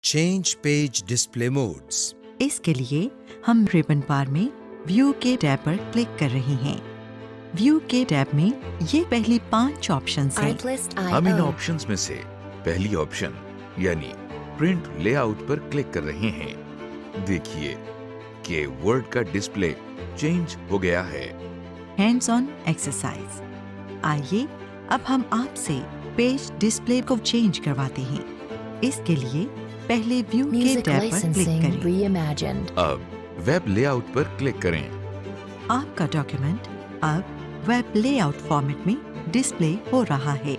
Change page display modes. इसके लिए हम रिबन बार में व्यू के टैब पर क्लिक कर रहे हैं। व्यू के टैब में ये पहली 5 ऑप्शंस हैं। हम इन ऑप्शंस में से पहली ऑप्शन यानी प्रिंट लेआउट पर क्लिक कर रहे हैं। देखिए कि वर्ड का डिस्प्ले चेंज हो गया है। Hands on exercise. आइए अब हम आपसे पेज डिस्प्ले को चेंज करवाते हैं। इसके लिए पहले व्यू के Music टैब पर क्लिक licensing करें। reimagined. अब वेब लेआउट पर क्लिक करें। आपका डॉक्यूमेंट अब वेब लेआउट फॉर्मेट में डिस्प्ले हो रहा है।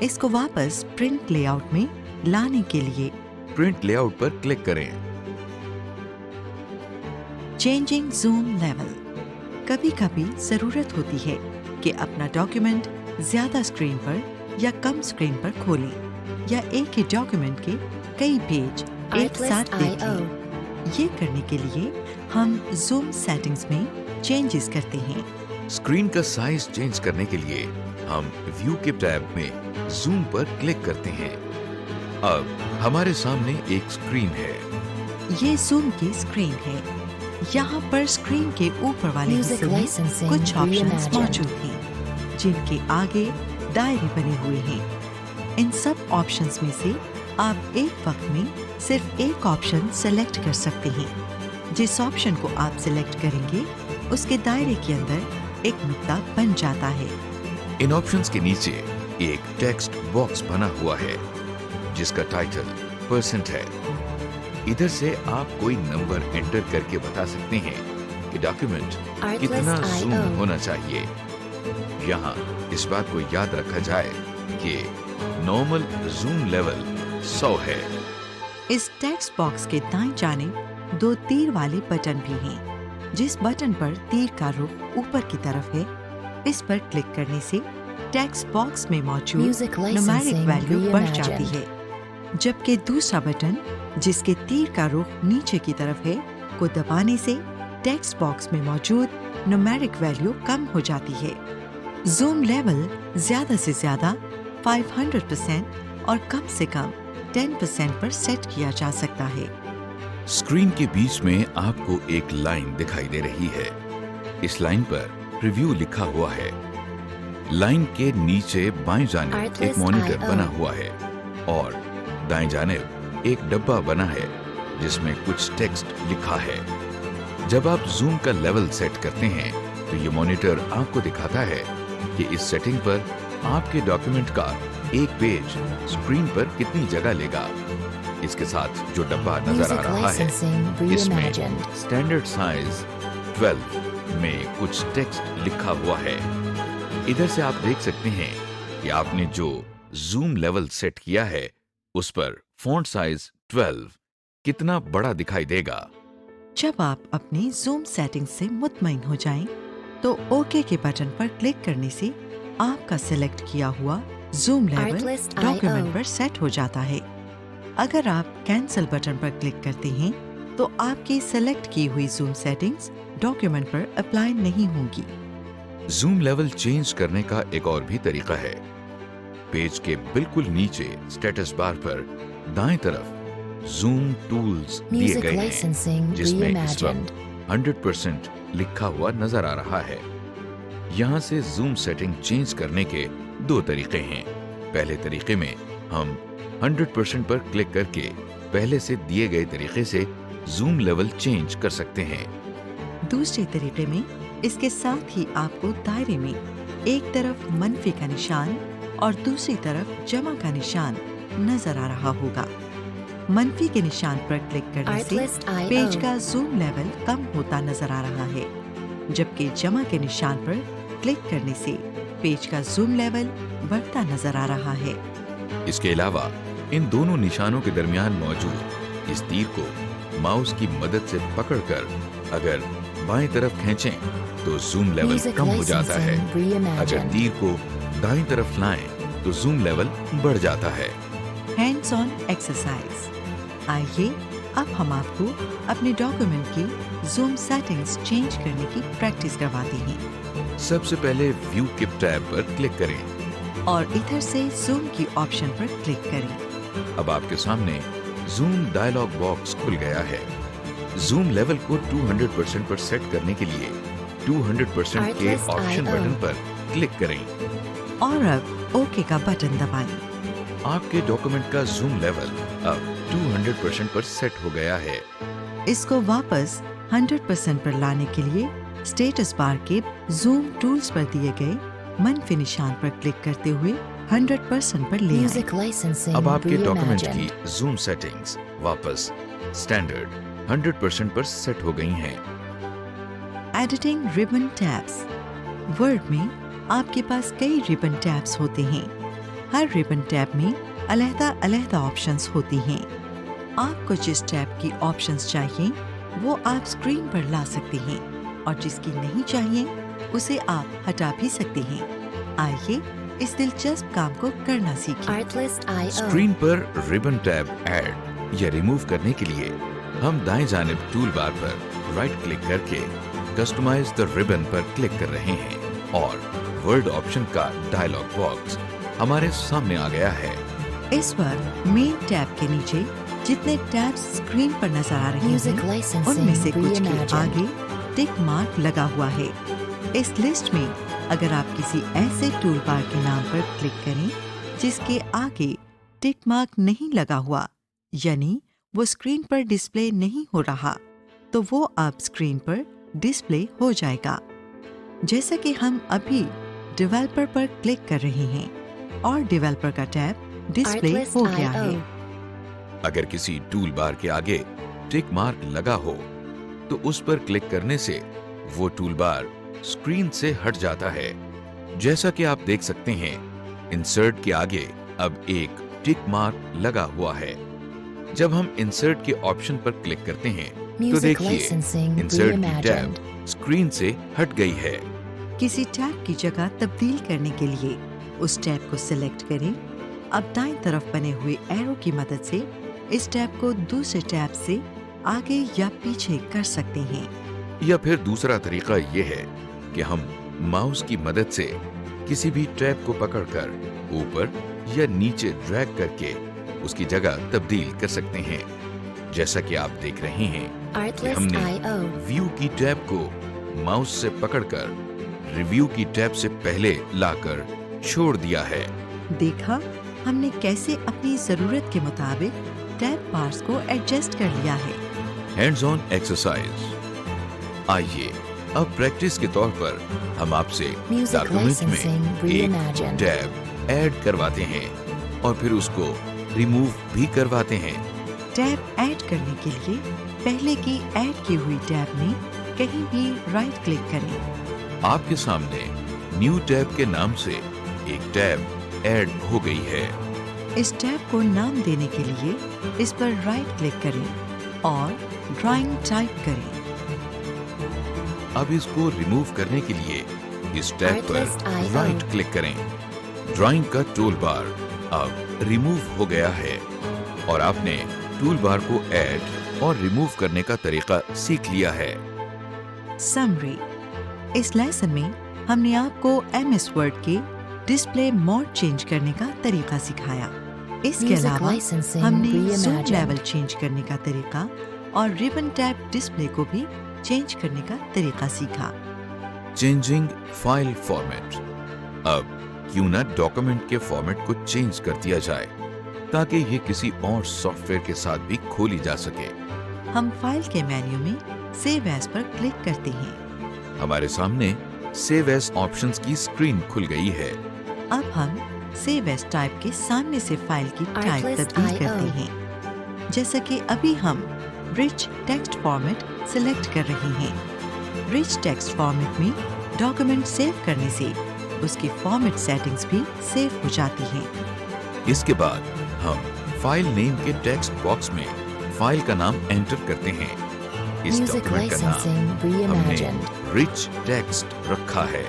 इसको वापस प्रिंट लेआउट में लाने के लिए प्रिंट लेआउट पर क्लिक करें। Changing zoom level. कभी कभी जरूरत होती है कि अपना डॉक्यूमेंट ज्यादा स्क्रीन पर या कम स्क्रीन पर खोलें या एक ही डॉक्यूमेंट के कई पेज एक साथ देखें। ये करने के लिए हम जूम सेटिंग्स में चेंजेस करते हैं। स्क्रीन का साइज चेंज करने के लिए हम व्यू के टैब में जूम पर क्लिक करते हैं। अब हमारे सामने एक स्क्रीन है। ये जूम की स्क्रीन है। यहाँ पर स्क्रीन के ऊपर वाले Music हिस्से में licensing कुछ ऑप्शंस reimagined. मौजूद हैं, जिनके आगे दायरे बने हुए हैं। इन सब ऑप्शंस में से आप एक वक्त में सिर्फ एक ऑप्शन सेलेक्ट कर सकते हैं। जिस ऑप्शन को आप सेलेक्ट करेंगे उसके दायरे के अंदर एक नुक्ता बन जाता है। इन ऑप्शंस के नीचे एक टेक्स्ट बॉक्स बना हुआ है जिसका टाइटल परसेंट है। इधर से आप कोई नंबर एंटर करके बता सकते हैं कि डॉक्यूमेंट कितना जूम Artlist.io. होना चाहिए। यहाँ इस बात को याद रखा जाए कि नॉर्मल जूम लेवल 100 है। इस टेक्स्ट बॉक्स के दाएं जानिब 2 तीर वाले बटन भी हैं। जिस बटन पर तीर का रुख ऊपर की तरफ है, इस पर क्लिक करने से टेक्स्ट बॉक्स में मौजूद Music न्यूमेरिक licensing वैल्यू बढ़ जाती reimagined. है, जबकि दूसरा बटन जिसके तीर का रुख नीचे की तरफ है को दबाने से टेक्स्ट बॉक्स में मौजूद न्यूमेरिक वैल्यू कम हो जाती है। जूम लेवल ज्यादा से ज्यादा 500% और कम से कम 10% पर सेट किया जा सकता है। स्क्रीन के बीच में आपको एक लाइन दिखाई दे रही है। इस लाइन पर प्रीव्यू लिखा हुआ है। लाइन के नीचे बाएं जानिब एक Artlist.io. मॉनिटर बना हुआ है और दाएं जानिब एक डब्बा बना है जिसमें कुछ टेक्स्ट लिखा है। जब आप जूम का लेवल सेट करते हैं तो ये मॉनिटर आपको दिखाता है कि इस सेटिंग पर आपके डॉक्यूमेंट का एक पेज स्क्रीन पर कितनी जगह लेगा। इसके साथ जो डब्बा नजर आ Music रहा है licensing इसमें reimagined. स्टैंडर्ड साइज 12 में कुछ टेक्स्ट लिखा हुआ है। इधर से आप देख सकते हैं कि आपने जो जूम लेवल सेट किया है उस पर फॉन्ट साइज 12 कितना बड़ा दिखाई देगा। जब आप अपनी जूम सेटिंग से मुतमईन हो जाएं, तो ओके के बटन पर क्लिक करने से आपका सेलेक्ट किया हुआ जूम लेवल Artlist.io. डॉक्यूमेंट पर सेट हो जाता है। अगर आप कैंसिल बटन पर क्लिक करते हैं तो आपकी सेलेक्ट की हुई जूम सेटिंग्स डॉक्यूमेंट पर अप्लाई नहीं होंगी। जूम लेवल चेंज करने का एक और भी तरीका है। पेज के बिल्कुल नीचे स्टेटस बार पर दाएं तरफ जूम टूल्स दिए Music गए हैं licensing जिसमें इस reimagined. वक्त 100% लिखा हुआ नजर आ रहा है। यहाँ से जूम सेटिंग चेंज करने के 2 तरीके हैं। पहले तरीके में हम 100% पर क्लिक करके पहले से दिए गए तरीके से जूम लेवल चेंज कर सकते हैं। दूसरे तरीके में इसके साथ ही आपको दायरे में एक तरफ मनफी का निशान और दूसरी तरफ जमा का निशान नजर आ रहा होगा। मनफी के निशान पर क्लिक करने से Artlist.io. पेज का जूम लेवल कम होता नजर आ रहा है, जबकि जमा के निशान पर क्लिक करने से पेज का जूम लेवल बढ़ता नजर आ रहा है। इसके अलावा इन दोनों निशानों के दरमियान मौजूद इस तीर को माउस की मदद से पकड़कर अगर बाएं तरफ खींचें तो जूम लेवल Music कम हो जाता है। licensing अगर reimagined. तीर को दाईं तरफ लाएं तो जूम लेवल बढ़ जाता है। Hands on exercise. आइए अब हम आपको अपने डॉक्यूमेंट की जूम सेटिंग्स चेंज करने की प्रैक्टिस करवाते हैं। सबसे पहले व्यू के टैब पर क्लिक करें। और इधर से जूम की ऑप्शन पर क्लिक करें। अब आपके सामने जूम डायलॉग बॉक्स खुल गया है। जूम लेवल को 200% पर सेट करने के लिए 200% के Artlist ऑप्शन IO बटन पर क्लिक करें। और अब ओके का बटन दबाएं। आपके डॉक्यूमेंट का जूम लेवल अब 200% पर सेट हो गया है। इसको वापस 100% पर लाने के लिए स्टेटस बार के जूम टूल्स पर दिए गए मनफी निशान पर क्लिक करते हुए 100% पर ले आएं। Music licensing अब आपके डॉक्यूमेंट की reimagined. जूम सेटिंग्स वापस स्टैंडर्ड 100% पर सेट हो गई हैं। Editing ribbon tabs. वर्ड में आपके पास कई रिबन टैब्स होते हैं। हर रिबन टैब में अलग-अलग ऑप्शंस होती हैं। आपको जिस टैब की ऑप्शंस चाहिए वो आप स्क्रीन पर ला सकते हैं और जिसकी नहीं चाहिए उसे आप हटा भी सकते हैं। आइए इस दिलचस्प काम को करना सीखें। Artlist IO. स्क्रीन पर रिबन टैब ऐड या रिमूव करने के लिए हम दाएं जानिब टूल बार पर राइट क्लिक करके कस्टमाइज द रिबन पर क्लिक कर रहे हैं और वर्ड ऑप्शन का डायलॉग बॉक्स हमारे सामने आ गया है। इस पर मेन टैब के नीचे जितने टैब्स स्क्रीन पर नजर आ रहे Music हैं licensing उनमें से कुछ के reimagined. आगे टिक मार्क लगा हुआ है। इस लिस्ट में अगर आप किसी ऐसे टूल बार के नाम पर क्लिक करें जिसके आगे टिक मार्क नहीं लगा हुआ, यानी वो स्क्रीन पर डिस्प्ले नहीं हो रहा, तो वो अब स्क्रीन पर डिस्प्ले हो जाएगा। जैसा कि हम अभी डेवलपर पर क्लिक कर रहे हैं और डेवलपर का टैब डिस्प्ले Artlist हो गया IO. है। अगर किसी टूल बार के आगे टिक मार्क लगा हो तो उस पर क्लिक करने से वो टूल बार स्क्रीन से हट जाता है। जैसा कि आप देख सकते हैं, इंसर्ट के आगे अब एक टिक मार्क लगा हुआ है। जब हम इंसर्ट के ऑप्शन पर क्लिक करते हैं तो Music देखिए licensing इंसर्ट की reimagined. टैब स्क्रीन से हट गई है। किसी टैब की जगह तब्दील करने के लिए उस टैब को सिलेक्ट करें। अब दाईं तरफ बने हुए एरो की मदद से इस टैब को दूसरे टैब से आगे या पीछे कर सकते हैं। या फिर दूसरा तरीका ये है कि हम माउस की मदद से किसी भी टैब को पकड़कर ऊपर या नीचे ड्रैग करके उसकी जगह तब्दील कर सकते हैं। जैसा कि आप देख रहे हैं कि Artlist हमने IO. व्यू की टैब को माउस से पकड़कर रिव्यू की टैब से पहले लाकर छोड़ दिया है। देखा हमने कैसे अपनी जरूरत के मुताबिक टैब बार्स को एडजस्ट कर लिया है। Hands on exercise. आइए अब प्रैक्टिस के तौर पर हम आपसे Music डॉक्यूमेंट में licensing एक reimagined. टैब ऐड करवाते हैं और फिर उसको रिमूव भी करवाते हैं। टैब ऐड करने के लिए पहले की ऐड की हुई टैब में कहीं भी राइट क्लिक करें। आपके सामने न्यू टैब के नाम से एक टैब ऐड हो गई है। इस टैब को नाम देने के लिए इस पर राइट क्लिक करें और ड्राइंग टाइप करें। अब इसको रिमूव करने के लिए इस टैब पर Artlist IO. राइट क्लिक करें। ड्राइंग का टूल बार अब रिमूव हो गया है और आपने टूल बार को ऐड और रिमूव करने का तरीका सीख लिया है। समरी। इस लेसन में हमने आपको MS वर्ड के डिस्प्ले मोड चेंज करने का तरीका सिखाया। इसके Music अलावा licensing हमने जूम reimagined. लेवल चेंज करने का तरीका और रिबन टैब डिस्प्ले को भी चेंज करने का तरीका सीखा। Changing file format. अब क्यों ना डॉक्यूमेंट के फॉर्मेट को चेंज कर दिया जाए ताकि ये किसी और सॉफ्टवेयर के साथ भी खोली जा सके। हम फाइल के मेन्यू में सेव एज पर क्लिक करते हैं। हमारे सामने सेव एज ऑप्शंस की स्क्रीन खुल गई है। अब हम सेव एज टाइप के सामने से फाइल की टाइप Artlist तब्दील IO. करते हैं। जैसा कि अभी हम रिच टेक्स्ट फॉर्मेट सिलेक्ट कर रहे हैं। रिच टेक्स्ट फॉर्मेट में डॉक्यूमेंट सेव करने से उसकी फॉर्मेट सेटिंग्स भी सेव हो जाती हैं। इसके बाद हम फाइल नेम के टेक्स्ट बॉक्स में फाइल का नाम एंटर करते हैं। इस Music डॉक्यूमेंट का licensing नाम हमने reimagined. रिच टेक्स्ट रखा है।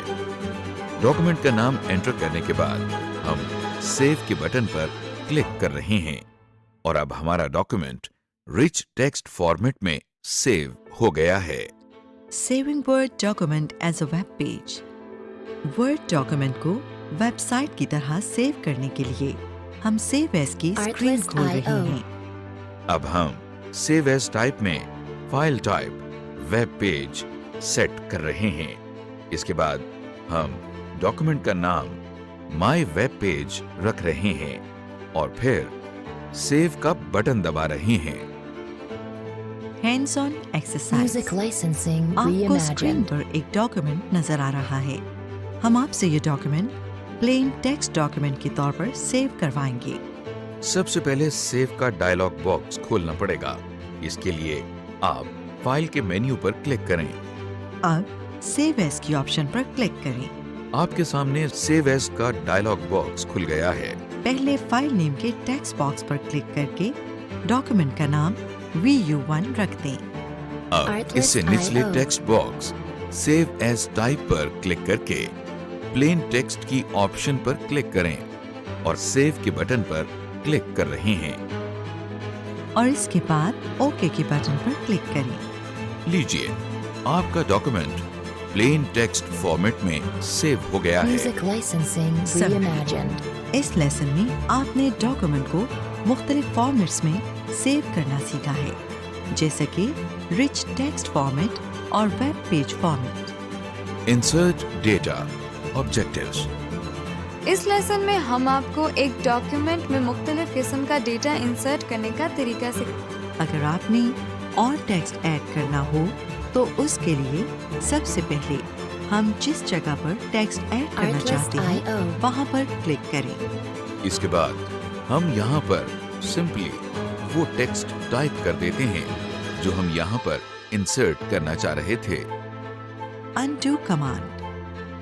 डॉक्यूमेंट का नाम एंटर करने के बाद हम सेव के बटन पर क्लिक कर रहे हैं और अब हमारा डॉक्यूमेंट रिच टेक्स्ट फॉर्मेट में सेव हो गया है। Saving word document as a web page. Word document को वेबसाइट की तरह सेव करने के लिए हम सेव एज की स्क्रीन Artlist खोल रहे IO. हैं। अब हम सेव एज टाइप में file type web page set कर रहे हैं। इसके बाद हम डॉक्यूमेंट का नाम माय वेब पेज रख रहे हैं और फिर सेव का बटन दबा रहे हैं। Hands on exercise. Music licensing आपको स्क्रीन reimagined. पर एक डॉक्यूमेंट नजर आ रहा है। हम आपसे ये डॉक्यूमेंट प्लेन टेक्स्ट डॉक्यूमेंट के तौर पर सेव करवाएंगे। सबसे पहले सेव का डायलॉग बॉक्स खोलना पड़ेगा। इसके लिए आप फाइल के मेन्यू पर क्लिक करें। अब सेव एज की ऑप्शन पर क्लिक करें। आपके सामने सेव एज का डायलॉग बॉक्स खुल गया है। पहले फाइल नेम के टेक्स्ट बॉक्स पर क्लिक करके डॉक्यूमेंट का नाम VU1 रख दें। अब Artlist इससे निचले IO. Text box save as type पर क्लिक करके प्लेन टेक्स्ट की ऑप्शन पर क्लिक करें और सेव के बटन पर क्लिक कर रहे हैं। और इसके बाद ओके के बटन पर क्लिक करें। लीजिए, आपका डॉक्यूमेंट प्लेन टेक्स्ट फॉर्मेट में सेव हो गया है। Music licensing Sorry. reimagined. इस लेसन में आपने डॉक्यूमेंट को मुख्तलिफ फॉर्मेट्स में सेव करना सीखा है, जैसे कि रिच टेक्स्ट फॉर्मेट और web page format. Insert data objectives. इस लेसन में हम आपको एक डॉक्यूमेंट में मुख्तलिफ किस्म का डेटा इंसर्ट करने का तरीका सिखाएंगे। अगर आपने और टेक्स्ट ऐड करना हो तो उसके लिए सबसे पहले हम जिस जगह पर टेक्स्ट ऐड करना Artlist चाहते हैं IO. वहां पर क्लिक करें। इसके बाद हम यहाँ पर सिंपली वो टेक्स्ट टाइप कर देते हैं जो हम यहाँ पर इंसर्ट करना चाह रहे थे। अनडू कमांड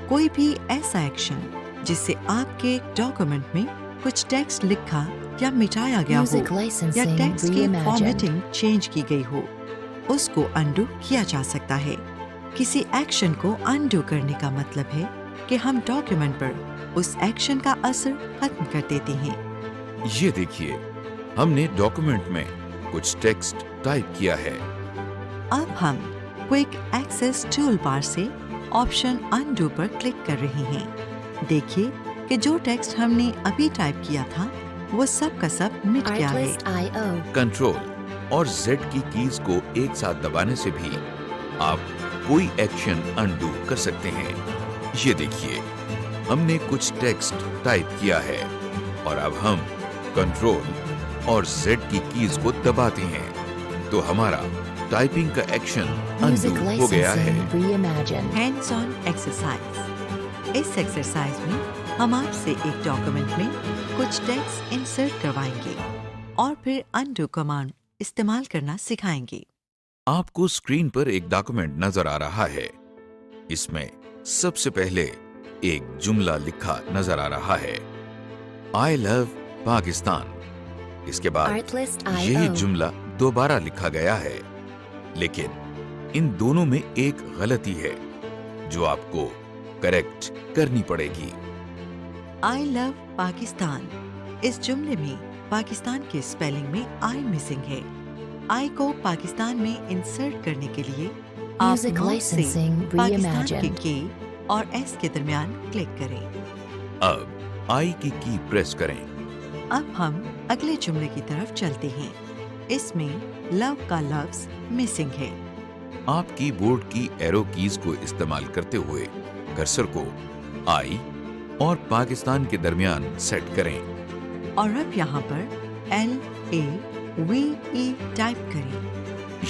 कोई भी ऐसा एक्शन जिससे आपके डॉक्यूमेंट में कुछ टेक्स्ट लिखा या मिटाया गया हो Music या licensing टेक्स्ट की reimagined. फॉर्मेटिंग चेंज की गई हो, उसको अनडू किया जा सकता है। किसी एक्शन को अनडू करने का मतलब है कि हम डॉक्यूमेंट पर उस एक्शन का असर खत्म कर देते हैं। ये देखिए, हमने डॉक्यूमेंट में कुछ टेक्स्ट टाइप किया है। अब हम क्विक एक्सेस टूल बार से ऑप्शन अनडू पर क्लिक कर रहे हैं। देखिए कि जो टेक्स्ट हमने अभी टाइप किया था वो सब का सब मिट गया है। Artlist IO. कंट्रोल और Z की कीज को एक साथ दबाने से भी आप कोई एक्शन अनडू कर सकते हैं। ये देखिए, हमने कुछ टेक्स्ट टाइप किया है और अब हम कंट्रोल और Z की कीज को दबाते हैं तो हमारा टाइपिंग का एक्शन Music अनडू हो गया है। licensing reimagined. Hands on exercise. इस एक्सरसाइज में हम आपसे एक डॉक्यूमेंट में कुछ टेक्स्ट इंसर्ट करवाएंगे और फिर अनडू कमांड इस्तेमाल करना सिखाएंगे। आपको स्क्रीन पर एक डॉक्यूमेंट नजर आ रहा है। इसमें सबसे पहले एक जुमला लिखा नजर आ रहा है, आई लव पाकिस्तान। इसके बाद Artlist यही IO. जुमला दोबारा लिखा गया है, लेकिन इन दोनों में एक गलती है जो आपको करेक्ट करनी पड़ेगी। आई लव पाकिस्तान, इस जुमले में पाकिस्तान के स्पेलिंग में आई मिसिंग है। आई को पाकिस्तान में इंसर्ट करने के लिए आप Music माउस से licensing पाकिस्तान के reimagined. के और एस के दरमियान क्लिक करें। अब आई की प्रेस करें। अब हम अगले जुमले की तरफ चलते हैं। इसमें लव का लफ्ज मिसिंग है। आप कीबोर्ड की एरो कीज को इस्तेमाल करते हुए कर्सर को आई और पाकिस्तान के दरमियान सेट करें। और अब यहाँ पर LAVE टाइप करें।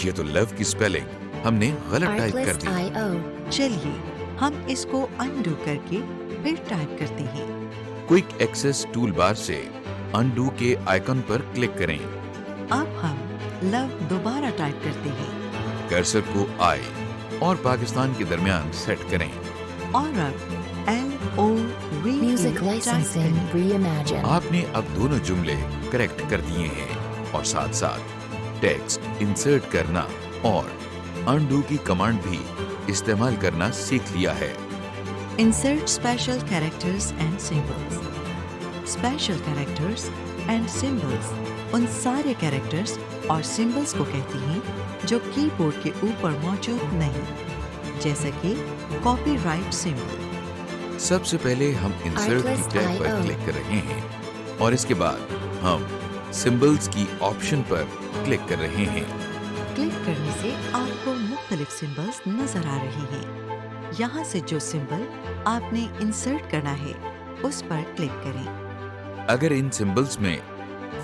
ये तो लव की स्पेलिंग हमने गलत टाइप कर Artlist दी। IO. चलिए हम इसको अनडू करके फिर टाइप करते हैं। क्विक एक्सेस टूल बार से अनडू के आइकन पर क्लिक करें। अब हम लव दोबारा टाइप करते हैं कर्सर को आई और पाकिस्तान के दरमियान सेट करें। और अब LOVE Music टाइप licensing करें। reimagined. आपने अब दोनों जुमले करेक्ट कर दिए हैं और साथ साथ टेक्स्ट इंसर्ट करना और अनडू की कमांड भी इस्तेमाल करना सीख लिया है। Insert special characters and symbols. Special characters and symbols उन सारे कैरेक्टर्स और सिंबल्स को कहती हैं जो कीबोर्ड के ऊपर मौजूद नहीं, जैसे कि कॉपीराइट सिंबल। सबसे पहले हम इंसर्ट की Artlist टैब पर IO. क्लिक कर रहे हैं और इसके बाद हम सिंबल्स की ऑप्शन पर क्लिक कर रहे हैं। क्लिक करने से आपको मुख्तलिफ सिंबल्स नजर आ रहे हैं। यहाँ से जो सिंबल आपने इंसर्ट करना है उस पर क्लिक करें। अगर इन सिंबल्स में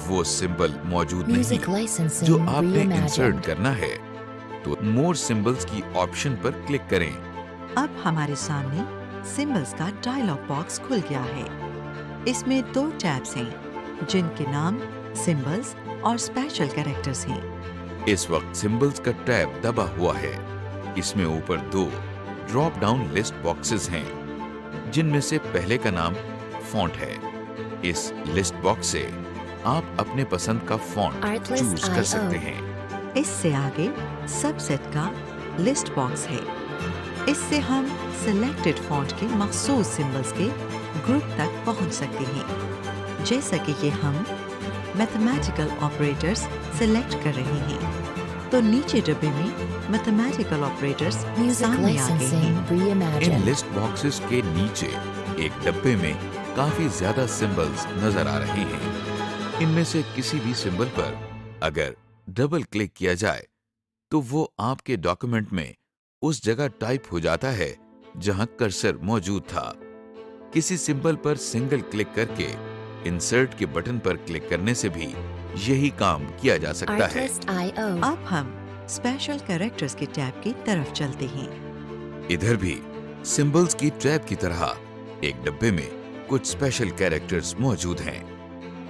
वो सिंबल मौजूद Music नहीं licensing जो आपने इंसर्ट reimagined. करना है तो मोर सिंबल्स की ऑप्शन पर क्लिक करें। अब हमारे सामने सिंबल्स का डायलॉग बॉक्स खुल गया है। इसमें 2 टैब्स हैं जिनके नाम सिंबल्स और स्पेशल कैरेक्टर्स हैं। इस वक्त सिंबल्स का टैब दबा हुआ है। इसमें ऊपर 2 ड्रॉप डाउन लिस्ट बॉक्सेस हैं जिनमें से पहले का नाम फॉन्ट है। इस लिस्ट बॉक्स से आप अपने पसंद का फॉन्ट Artlist चूज कर IO. सकते हैं। इससे आगे सबसेट का लिस्ट बॉक्स है। इससे हम सिलेक्टेड फॉन्ट के मखसूस सिंबल्स के ग्रुप तक पहुंच सकते हैं। जैसा कि ये हम मैथमेटिकल ऑपरेटर्स सिलेक्ट कर रहे हैं तो नीचे डब्बे में मैथमेटिकल ऑपरेटर्स Music सामने आ गए licensing हैं। इन reimagined. लिस्ट बॉक्सेस के नीचे एक डब्बे में काफी ज्यादा सिंबल्स नजर आ रहे हैं। इनमें से किसी भी सिंबल पर अगर डबल क्लिक किया जाए तो वो आपके डॉक्यूमेंट में उस जगह टाइप हो जाता है जहां कर्सर मौजूद था। किसी सिंबल पर सिंगल क्लिक करके इंसर्ट के बटन पर क्लिक करने से भी यही काम किया जा सकता है। Artlist IO. अब हम स्पेशल कैरेक्टर्स के टैब की तरफ चलते हैं। इधर भी सिंबल्स की टैब की तरह एक डब्बे में कुछ स्पेशल कैरेक्टर्स मौजूद हैं।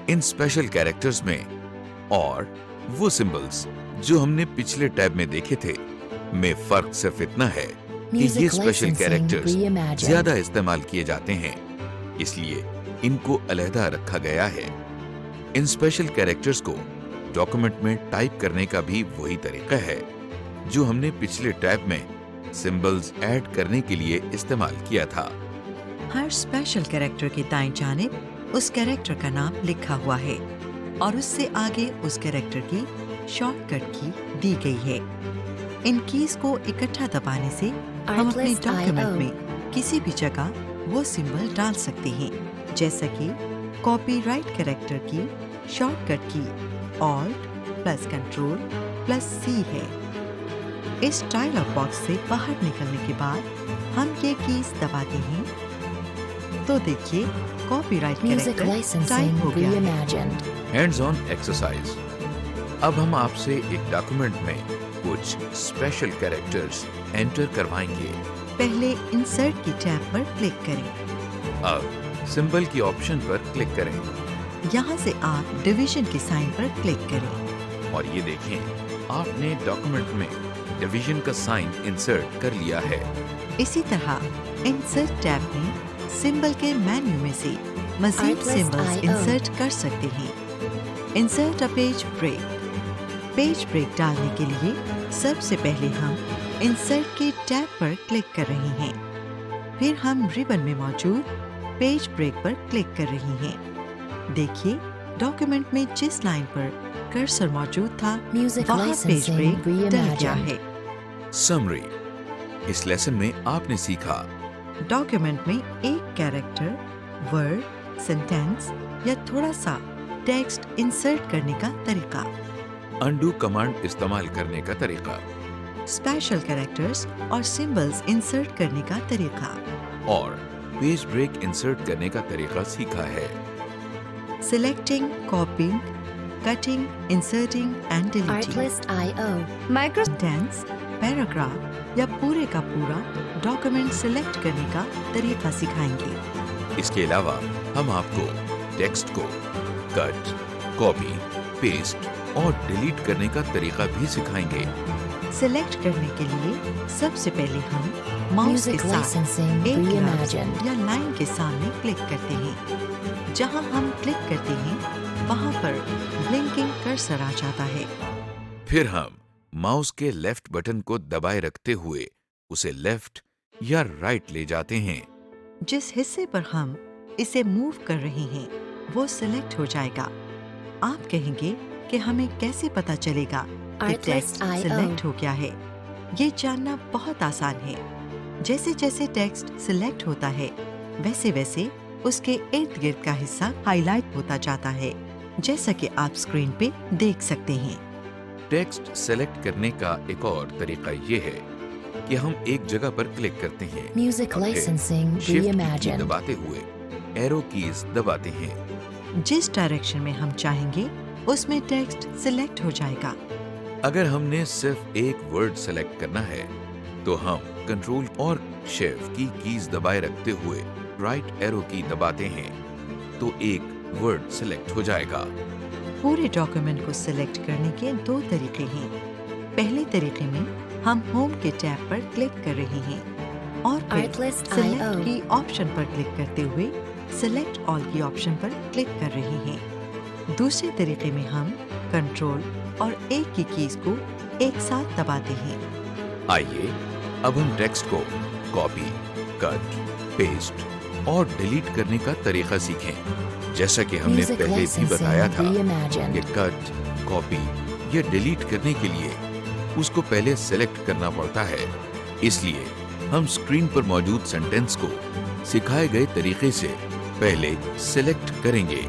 इन स्पेशल कैरेक्टर्स में और वो सिंबल्स जो हमने पिछले टैब में देखे थे में फर्क सिर्फ इतना है कि Music ये स्पेशल licensing कैरेक्टर्स reimagined. ज्यादा इस्तेमाल किए जाते हैं, इसलिए इनको अलहदा रखा गया है। इन स्पेशल कैरेक्टर्स को डॉक्यूमेंट में टाइप करने का भी वही तरीका है जो हमने पिछले टैब में सिंबल्स ऐड करने के लिए इस्तेमाल किया था। हर स्पेशल कैरेक्टर के दाएं जानिब उस कैरेक्टर का नाम लिखा हुआ है और उससे आगे उस कैरेक्टर की शॉर्टकट की दी गई है। इन कीज को इकट्ठा दबाने से हम अपने Artlist डॉक्यूमेंट IO. में किसी भी जगह वो सिंबल डाल सकते हैं, जैसा कि कॉपीराइट कैरेक्टर की शॉर्टकट की Alt+Ctrl+C है। इस डायलॉग बॉक्स से बाहर निकलने के बाद हम ये कीज दबाते हैं तो देखिए copyright Music character licensing type हो गया है। reimagined. Hands on exercise. अब हम आपसे एक डॉक्यूमेंट में कुछ स्पेशल कैरेक्टर्स एंटर करवाएंगे। पहले इंसर्ट की टैब पर क्लिक करें। अब सिंबल की ऑप्शन पर क्लिक करें यहाँ से आप डिवीजन के साइन पर क्लिक करें। और ये देखें आपने डॉक्यूमेंट में डिवीजन का साइन इंसर्ट कर लिया है। इसी तरह इंसर्ट टैब में सिंबल के मेन्यू में से मजीद Artlist सिंबल्स IO. इंसर्ट कर सकते हैं। Insert a page break. Page break डालने के लिए सबसे पहले हम इंसर्ट के टैब पर क्लिक कर रहे हैं। फिर हम रिबन में मौजूद पेज ब्रेक पर क्लिक कर रहे हैं। देखिए डॉक्यूमेंट में जिस लाइन पर कर्सर मौजूद था Music वहाँ पेज licensing ब्रेक डल गया reimagined. है। समरी। इस लेसन में आपने सीखा डॉक्यूमेंट में एक कैरेक्टर, वर्ड, सेंटेंस या थोड़ा सा टेक्स्ट इंसर्ट करने का तरीका, अंडू कमांड इस्तेमाल करने का तरीका स्पेशल कैरेक्टर्स और सिंबल्स इंसर्ट करने का तरीका, और पेज ब्रेक इंसर्ट करने का तरीका सीखा है। Selecting, कॉपिंग, cutting, inserting and deleting, Artlist IO. Micro sentence, paragraph या पूरे का पूरा डॉक्यूमेंट सिलेक्ट करने का तरीका सिखाएंगे। इसके अलावा हम आपको टेक्स्ट को कट, कॉपी, पेस्ट और डिलीट करने का तरीका भी सिखाएंगे। सिलेक्ट करने के लिए सबसे पहले हम माउस के Music साथ licensing एक reimagined. या लाइन के सामने क्लिक करते हैं। जहां हम क्लिक करते हैं वहां पर ब्लिंकिंग कर्सर आ जाता है। फिर हम माउस के लेफ्ट बटन को दबाए रखते हुए उसे लेफ्ट या राइट ले जाते हैं। जिस हिस्से पर हम इसे मूव कर रहे हैं वो सिलेक्ट हो जाएगा। आप कहेंगे कि हमें कैसे पता चलेगा कि Artlist टेक्स्ट IO. सिलेक्ट हो गया है। ये जानना बहुत आसान है। जैसे जैसे टेक्स्ट सिलेक्ट होता है वैसे वैसे उसके इर्द गिर्द का हिस्सा हाईलाइट होता जाता है, जैसा कि आप स्क्रीन पे देख सकते हैं। टेक्स्ट सेलेक्ट करने का एक और तरीका ये है कि हम एक जगह पर क्लिक करते हैं Music और फिर licensing शिफ्ट की reimagined. दबाते हुए एरो कीज दबाते हैं। जिस डायरेक्शन में हम चाहेंगे उसमें टेक्स्ट सिलेक्ट हो जाएगा। अगर हमने सिर्फ एक वर्ड सेलेक्ट करना है तो हम कंट्रोल और शिफ्ट की कीज दबाए रखते हुए राइट एरो की दबाते हैं तो एक वर्ड सेलेक्ट हो जाएगा। पूरे डॉक्यूमेंट को सिलेक्ट करने के दो तरीके हैं। पहले तरीके में हम होम के टैब पर क्लिक कर रहे हैं और फिर Artlist सिलेक्ट IO. की ऑप्शन पर क्लिक करते हुए सिलेक्ट ऑल की ऑप्शन पर क्लिक कर रहे हैं। दूसरे तरीके में हम कंट्रोल और ए की कीज को एक साथ दबाते हैं। आइए अब हम टेक्स्ट को कॉपी, कट, पेस्ट और डिलीट करने का तरीका सीखें। जैसा कि हमने Music पहले भी licensing बताया था reimagined. कि कट, कॉपी या डिलीट करने के लिए उसको पहले सेलेक्ट करना पड़ता है। इसलिए हम स्क्रीन पर मौजूद सेंटेंस को सिखाए गए तरीके से पहले सेलेक्ट करेंगे।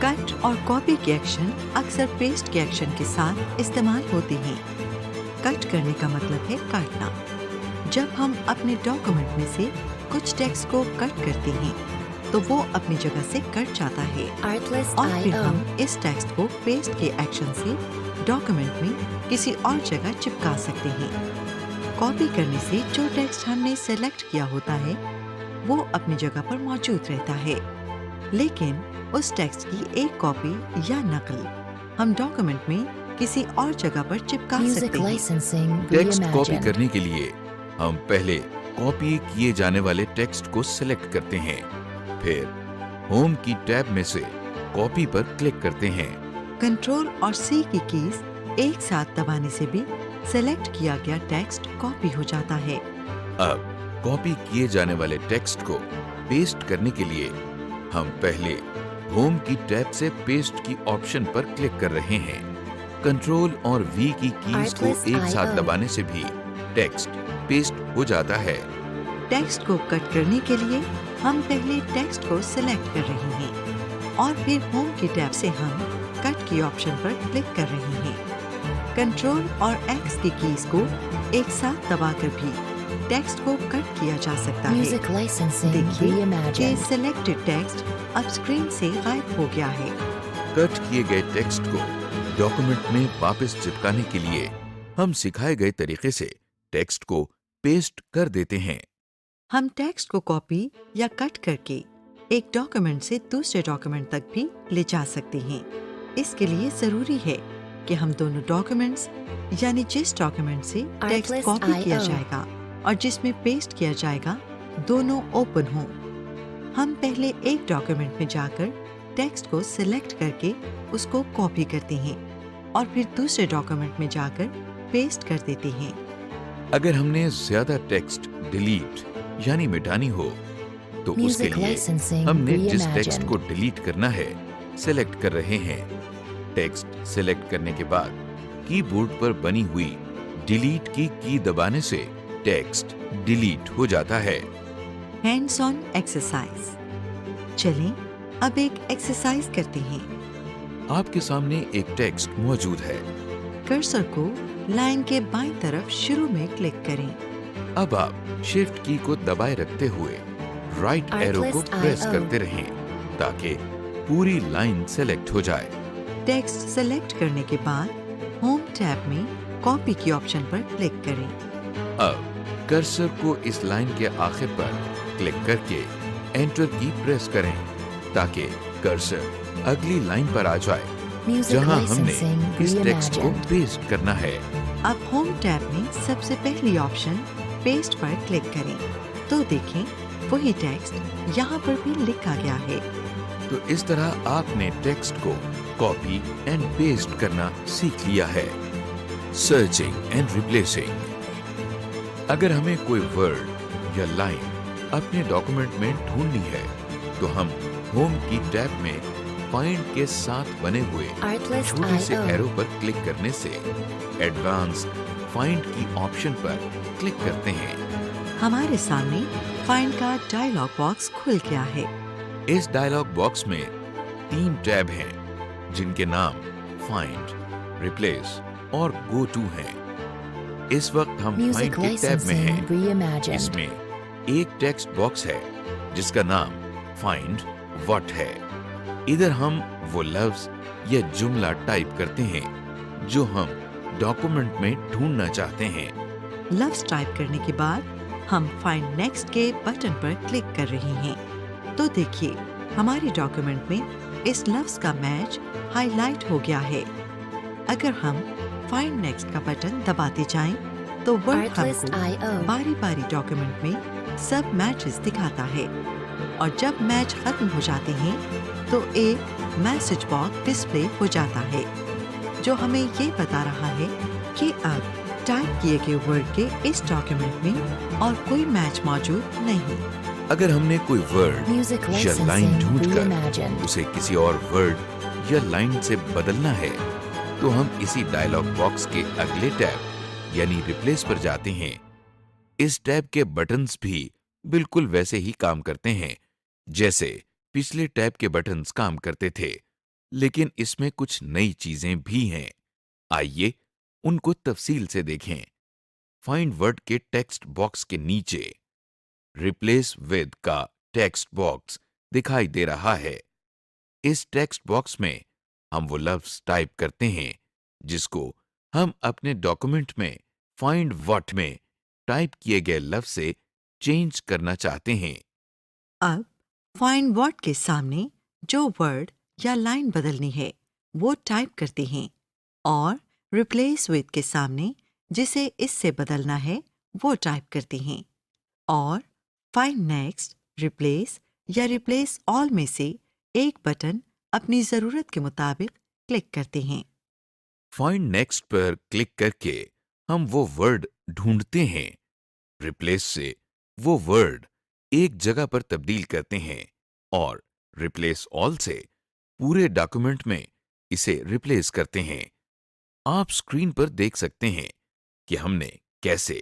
कट और कॉपी के एक्शन अक्सर पेस्ट के एक्शन के साथ इस्तेमाल होते हैं। कट करने का मतलब है काटना। जब हम अपने डॉक्यूमेंट में से कुछ टेक्स्ट को कट करते हैं तो वो अपनी जगह से कट जाता है Artlist और फिर IO. हम इस टेक्स्ट को पेस्ट के एक्शन से डॉक्यूमेंट में किसी और जगह चिपका सकते हैं। कॉपी करने से जो टेक्स्ट हमने सेलेक्ट किया होता है वो अपनी जगह पर मौजूद रहता है, लेकिन उस टेक्स्ट की एक कॉपी या नकल हम डॉक्यूमेंट में किसी और जगह पर चिपका Music सकते हैं। licensing text copy reimagined. करने के लिए हम पहले कॉपी किए जाने वाले टेक्स्ट को सिलेक्ट करते हैं, फिर होम की टैब में से कॉपी पर क्लिक करते हैं। कंट्रोल और सी की कीज एक साथ दबाने से भी सेलेक्ट किया गया टेक्स्ट कॉपी हो जाता है। अब कॉपी किए जाने वाले टेक्स्ट को पेस्ट करने के लिए हम पहले होम की टैब से पेस्ट की ऑप्शन पर क्लिक कर रहे हैं। कंट्रोल और वी की कीज को Artlist एक साथ IO. दबाने से भी टेक्स्ट पेस्ट हो जाता है। टेक्स्ट को कट करने के लिए हम पहले टेक्स्ट को सिलेक्ट कर रहे हैं और फिर होम की टैब से हम कट की ऑप्शन पर क्लिक कर रहे हैं। कंट्रोल और एक्स की कीज को एक साथ दबाकर भी टेक्स्ट को कट किया जा सकता है। Music licensing देखिए कि reimagined. सिलेक्टेड टेक्स्ट अब स्क्रीन से गायब हो गया है। कट किए गए टेक्स्ट को डॉक्यूमेंट में वापस चिपकाने के लिए हम सिखाए गए तरीके से टेक्स्ट को पेस्ट कर देते हैं। हम टेक्स्ट को कॉपी या कट करके एक डॉक्यूमेंट से दूसरे डॉक्यूमेंट तक भी ले जा सकते हैं। इसके लिए जरूरी है कि हम दोनों डॉक्यूमेंट्स यानी जिस डॉक्यूमेंट से टेक्स्ट Artlist कॉपी किया IO. जाएगा और जिसमें पेस्ट किया जाएगा दोनों ओपन हों। हम पहले एक डॉक्यूमेंट में जाकर टेक्स्ट को सिलेक्ट करके उसको कॉपी करते हैं और फिर दूसरे डॉक्यूमेंट में जाकर पेस्ट कर देते हैं। अगर हमने ज्यादा टेक्स्ट डिलीट यानी मिटानी हो तो उसके Music लिए licensing हमने जिस टेक्स्ट reimagined. को डिलीट करना है सेलेक्ट कर रहे हैं। टेक्स्ट सेलेक्ट करने के बाद कीबोर्ड पर बनी हुई डिलीट की दबाने से टेक्स्ट डिलीट हो जाता है। Hands on exercise. चलें अब एक एक्सरसाइज करते हैं। आपके सामने एक टेक्स्ट मौजूद है। कर्सर को लाइन के बाईं तरफ शुरू में क्लिक करें। अब आप शिफ्ट की को दबाए रखते हुए राइट एरो को Artlist प्रेस IO. करते रहें ताकि पूरी लाइन सेलेक्ट हो जाए। टेक्स्ट सेलेक्ट करने के बाद होम टैब में कॉपी की ऑप्शन पर क्लिक करें। अब कर्सर को इस लाइन के आखिर पर क्लिक करके एंटर की प्रेस करें ताकि कर्सर अगली लाइन पर आ जाए Music जहां हमने licensing इस टेक्स्ट को reimagined. पेस्ट करना है। अब होम टैब में सबसे पहली ऑप्शन पेस्ट पर क्लिक करें तो देखें वही टेक्स्ट यहाँ पर भी लिखा गया है। तो इस तरह आपने टेक्स्ट को कॉपी एंड पेस्ट करना सीख लिया है। Searching and replacing. अगर हमें कोई वर्ड या लाइन अपने डॉक्यूमेंट में ढूंढनी है तो हम होम की टैब में फाइंड के साथ बने हुए Artlist छोटे से IO. एरो पर क्लिक करने से एडवांस्ड फाइंड की ऑप्शन पर क्लिक करते हैं। हमारे सामने फाइंड का डायलॉग बॉक्स खुल गया है। इस डायलॉग बॉक्स में 3 टैब हैं जिनके नाम फाइंड, रिप्लेस اور گو ٹو ہیں۔ اس وقت ہم Music فائنڈ کے ٹیب میں licensing ہیں۔ reimagined. اس میں ایک ٹیکسٹ باکس ہے جس کا نام فائنڈ واٹ ہے۔ ادھر ہم وہ لفظ یا جملہ ٹائپ کرتے ہیں جو ہم ڈاکومنٹ میں ڈھونڈنا چاہتے ہیں۔ لفظ ٹائپ کرنے کے بعد ہم فائنڈ نیکسٹ کے بٹن پر کلک کر رہے ہیں تو دیکھیے ہمارے ڈاکیومنٹ میں اس لفظ کا میچ ہائی لائٹ ہو گیا ہے۔ اگر ہم فائنڈ نیکسٹ کا بٹن دباتے جائیں تو ورڈ ہم کو Artlist.io. باری باری ڈاکیومنٹ میں سب میچز دکھاتا ہے، اور جب میچ ختم ہو جاتے ہیں تو ایک میسج باکس ڈسپلے ہو جاتا ہے جو ہمیں یہ بتا رہا ہے کہ اب ٹائپ کیے گئے ورڈ کے اس ڈاکیومنٹ میں اور کوئی میچ موجود نہیں۔ اگر ہم نے کوئی ورڈ Music یا لائن licensing ڈھونڈ کر reimagined. اسے کسی اور ورڈ یا لائن سے بدلنا ہے تو ہم اسی ڈائلاگ باکس کے اگلے ٹیب یعنی ریپلیس پر جاتے ہیں۔ اس ٹیب کے بٹنز بھی بالکل ویسے ہی کام کرتے ہیں جیسے پچھلے ٹیب کے بٹنز کام کرتے تھے، لیکن اس میں کچھ نئی چیزیں بھی ہیں۔ آئیے ان کو تفصیل سے دیکھیں۔ فائنڈ ورڈ کے ٹیکسٹ باکس کے نیچے ریپلیس ود کا ٹیکسٹ باکس دکھائی دے رہا ہے۔ اس ٹیکسٹ باکس میں ہم وہ لفظ ٹائپ کرتے ہیں جس کو ہم اپنے ڈاکومنٹ میں فائنڈ واٹ میں ٹائپ کیے گئے لفظ سے چینج کرنا چاہتے ہیں۔ اب فائنڈ واٹ کے سامنے جو ورڈ یا لائن بدلنی ہے وہ ٹائپ کرتے ہیں، اور ریپلیس ود کے سامنے جسے اس سے بدلنا ہے وہ ٹائپ کرتے ہیں، اور فائنڈ نیکسٹ، ریپلیس یا ریپلیس آل میں سے ایک بٹن اپنی ضرورت کے مطابق کلک کرتے ہیں۔ فائنڈ نیکسٹ پر کلک کر کے ہم وہ ورڈ ڈھونڈتے ہیں۔ ریپلیس سے وہ ورڈ ایک جگہ پر تبدیل کرتے ہیں، اور ریپلیس آل سے پورے ڈاکومنٹ میں اسے ریپلیس کرتے ہیں۔ آپ اسکرین پر دیکھ سکتے ہیں کہ ہم نے کیسے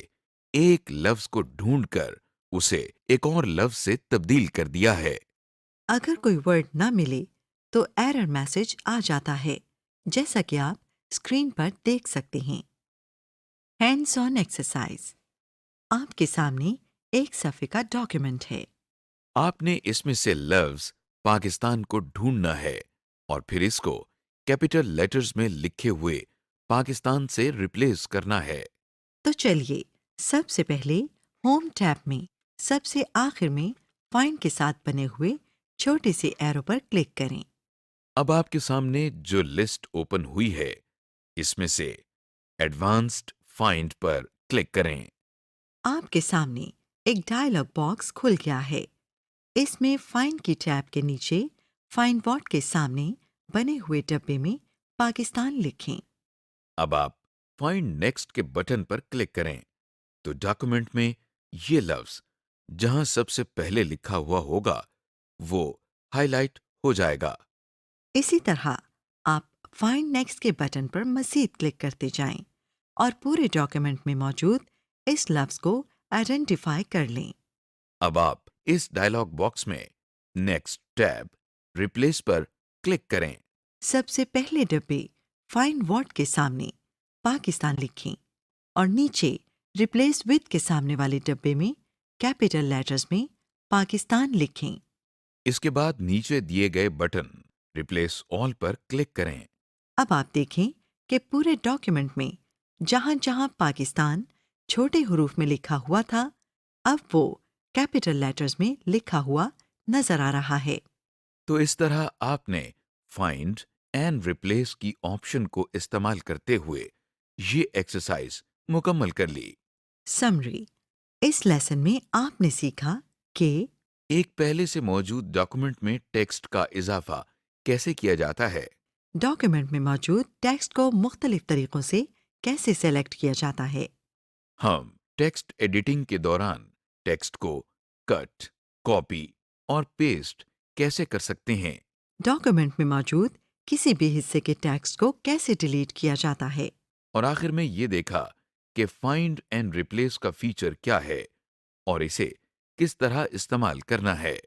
ایک لفظ کو ڈھونڈ کر اسے ایک اور لفظ سے تبدیل کر دیا ہے۔ اگر کوئی ورڈ نہ ملے تو ایرر میسج آ جاتا ہے، جیسا کہ آپ اسکرین پر دیکھ سکتے ہیں۔ Hands on exercise. آپ کے سامنے ایک صفحے کا ڈاکیومنٹ ہے۔ آپ نے اس میں سے لفظ پاکستان کو ڈھونڈنا ہے اور پھر اس کو کیپٹل لیٹرز میں لکھے ہوئے پاکستان سے ریپلیس کرنا ہے۔ تو چلیے سب سے پہلے ہوم ٹیب میں سب سے آخر میں فائنڈ کے ساتھ بنے ہوئے چھوٹے سے ایرو پر کلک کریں۔ اب آپ کے سامنے جو لسٹ اوپن ہوئی ہے اس میں سے ایڈوانسڈ فائنڈ پر کلک کریں۔ آپ کے سامنے ایک ڈائلاگ باکس کھل گیا ہے۔ اس میں فائنڈ کی ٹیب کے نیچے فائنڈ واٹ کے سامنے بنے ہوئے ڈبے میں پاکستان لکھیں۔ اب آپ فائنڈ نیکسٹ کے بٹن پر کلک کریں تو ڈاکومنٹ میں یہ لفظ جہاں سب سے پہلے لکھا ہوا ہوگا وہ ہائی لائٹ ہو جائے گا۔ اسی طرح آپ فائنڈ نیکسٹ کے بٹن پر مزید کلک کرتے جائیں اور پورے ڈاکیومنٹ میں موجود اس لفظ کو آئیڈینٹیفائی کر لیں۔ اب آپ اس ڈائلاگ باکس میں نیکسٹ ٹیب ریپلیس پر کلک کریں۔ سب سے پہلے ڈبے فائنڈ واٹ کے سامنے پاکستان لکھیں اور نیچے ریپلیس ود کے سامنے والے ڈبے میں کیپٹل لیٹرز میں پاکستان لکھیں۔ اس کے بعد نیچے دیے گئے بٹن ریپلیس آل پر کلک کریں۔ اب آپ دیکھیں کہ پورے ڈاکیومنٹ میں جہاں جہاں پاکستان چھوٹے حروف میں لکھا ہوا تھا اب وہ کیپٹل لیٹرز میں لکھا ہوا نظر آ رہا ہے۔ تو اس طرح آپ نے فائنڈ اینڈ ریپلیس کی آپشن کو استعمال کرتے ہوئے یہ ایکسرسائز مکمل کر لی۔ سمری: اس لیسن میں آپ نے سیکھا کہ ایک پہلے سے موجود ڈاکومنٹ میں ٹیکسٹ کا اضافہ کیسے کیا جاتا ہے، ڈاکیومنٹ میں موجود ٹیکسٹ کو مختلف طریقوں سے کیسے سیلیکٹ کیا جاتا ہے، ہم ٹیکسٹ ایڈیٹنگ کے دوران ٹیکسٹ کو کٹ، کاپی اور پیسٹ کیسے کر سکتے ہیں، ڈاکیومنٹ میں موجود کسی بھی حصے کے ٹیکسٹ کو کیسے ڈیلیٹ کیا جاتا ہے، اور آخر میں یہ دیکھا کہ فائنڈ اینڈ ریپلیس کا فیچر کیا ہے اور اسے کس طرح استعمال کرنا ہے۔